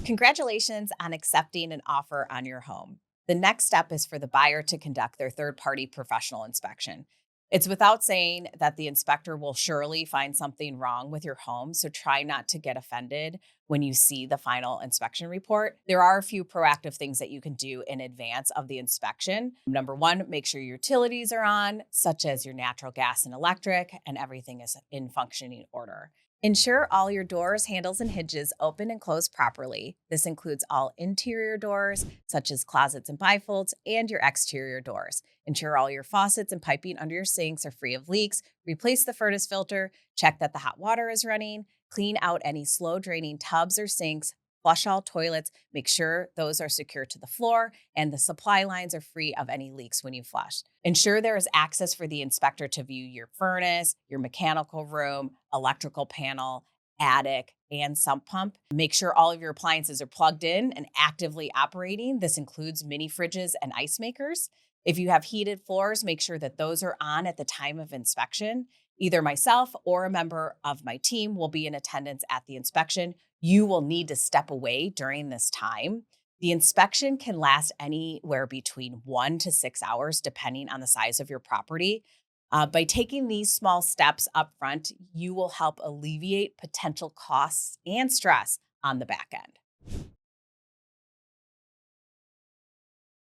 Congratulations on accepting an offer on your home. The next step is for the buyer to conduct their third party professional inspection. It's without saying that the inspector will surely find something wrong with your home, so try not to get offended when you see the final inspection report. There are a few proactive things that you can do in advance of the inspection. Number one, make sure your utilities are on, such as your natural gas and electric, and everything is in functioning order. Ensure all your doors, handles, and hinges open and close properly. This includes all interior doors, such as closets and bifolds, and your exterior doors. Ensure all your faucets and piping under your sinks are free of leaks. Replace the furnace filter. Check that the hot water is running. Clean out any slow draining tubs or sinks. Flush all toilets. Make sure those are secure to the floor and the supply lines are free of any leaks when you flush. Ensure there is access for the inspector to view your furnace, your mechanical room, electrical panel, attic, and sump pump. Make sure all of your appliances are plugged in and actively operating. This includes mini fridges and ice makers. If you have heated floors, make sure that those are on at the time of inspection. Either myself or a member of my team will be in attendance at the inspection. You will need to step away during this time. The inspection can last anywhere between 1 to 6 hours, depending on the size of your property. By taking these small steps up front, you will help alleviate potential costs and stress on the back end.